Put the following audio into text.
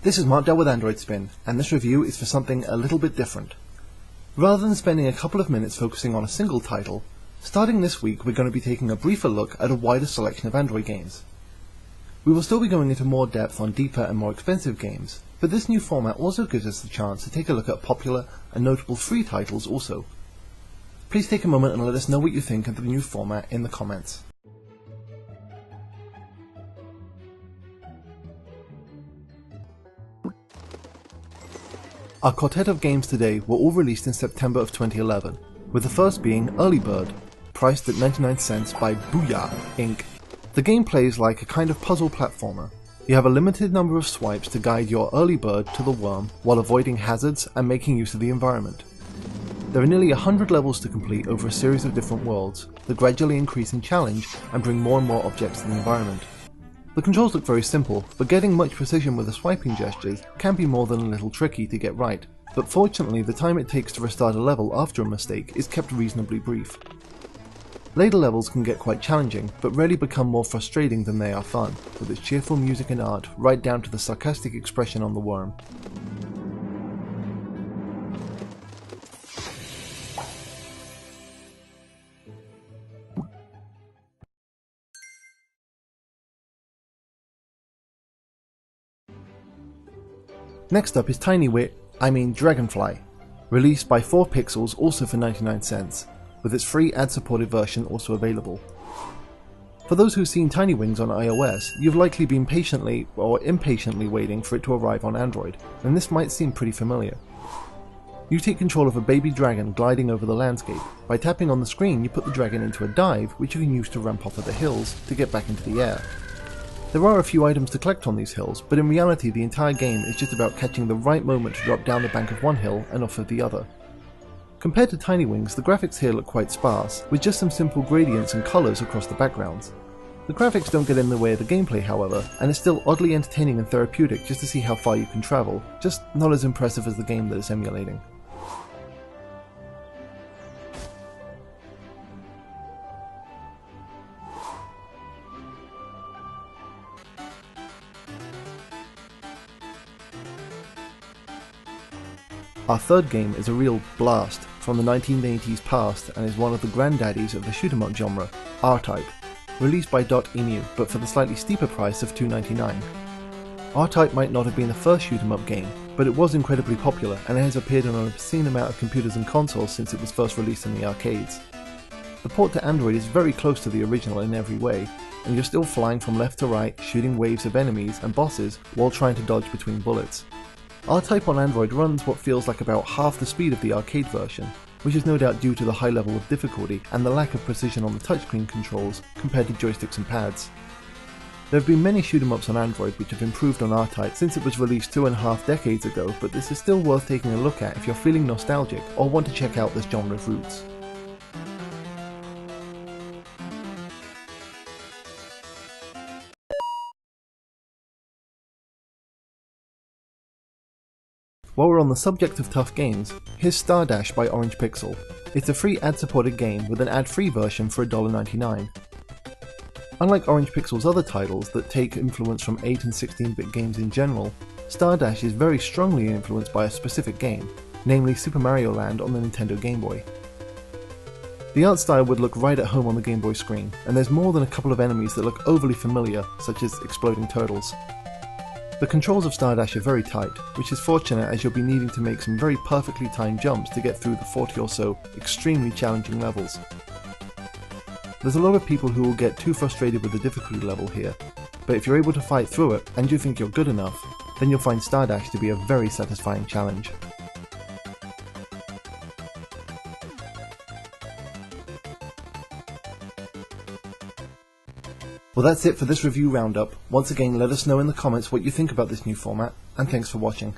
This is Mark Dell with Android Spin, and this review is for something a little bit different. Rather than spending a couple of minutes focusing on a single title, starting this week we're going to be taking a briefer look at a wider selection of Android games. We will still be going into more depth on deeper and more expensive games, but this new format also gives us the chance to take a look at popular and notable free titles also. Please take a moment and let us know what you think of the new format in the comments. Our quartet of games today were all released in September of 2011, with the first being Early Bird, priced at 99 cents by Booyah Inc. The game plays like a kind of puzzle platformer. You have a limited number of swipes to guide your early bird to the worm while avoiding hazards and making use of the environment. There are nearly 100 levels to complete over a series of different worlds that gradually increase in challenge and bring more and more objects to the environment. The controls look very simple, but getting much precision with the swiping gestures can be more than a little tricky to get right, but fortunately the time it takes to restart a level after a mistake is kept reasonably brief. Later levels can get quite challenging, but rarely become more frustrating than they are fun, with its cheerful music and art right down to the sarcastic expression on the worm. Next up is Dragonfly, released by 4Pixels also for 99 cents, with its free ad-supported version also available. For those who've seen Tiny Wings on iOS, you've likely been patiently or impatiently waiting for it to arrive on Android, and this might seem pretty familiar. You take control of a baby dragon gliding over the landscape. By tapping on the screen, you put the dragon into a dive, which you can use to ramp off of the hills to get back into the air. There are a few items to collect on these hills, but in reality the entire game is just about catching the right moment to drop down the bank of one hill and off of the other. Compared to Tiny Wings, the graphics here look quite sparse, with just some simple gradients and colours across the backgrounds. The graphics don't get in the way of the gameplay however, and it's still oddly entertaining and therapeutic just to see how far you can travel, just not as impressive as the game that it's emulating. Our third game is a real blast from the 1980s past and is one of the granddaddies of the shoot 'em up genre, R-Type, released by .emu but for the slightly steeper price of $2.99. R-Type might not have been the first shoot 'em up game, but it was incredibly popular and it has appeared on an obscene amount of computers and consoles since it was first released in the arcades. The port to Android is very close to the original in every way, and you're still flying from left to right, shooting waves of enemies and bosses while trying to dodge between bullets. R-Type on Android runs what feels like about half the speed of the arcade version, which is no doubt due to the high level of difficulty and the lack of precision on the touchscreen controls compared to joysticks and pads. There have been many shoot 'em ups on Android which have improved on R-Type since it was released 2.5 decades ago, but this is still worth taking a look at if you're feeling nostalgic or want to check out this genre's roots. While we're on the subject of tough games, here's StarDash by Orange Pixel. It's a free ad-supported game with an ad-free version for $1.99. Unlike Orange Pixel's other titles that take influence from 8 and 16-bit games in general, StarDash is very strongly influenced by a specific game, namely Super Mario Land on the Nintendo Game Boy. The art style would look right at home on the Game Boy screen, and there's more than a couple of enemies that look overly familiar, such as exploding turtles. The controls of StarDash are very tight, which is fortunate as you'll be needing to make some very perfectly timed jumps to get through the 40 or so extremely challenging levels. There's a lot of people who will get too frustrated with the difficulty level here, but if you're able to fight through it and you think you're good enough, then you'll find StarDash to be a very satisfying challenge. Well, that's it for this review roundup. Once again, let us know in the comments what you think about this new format, and thanks for watching.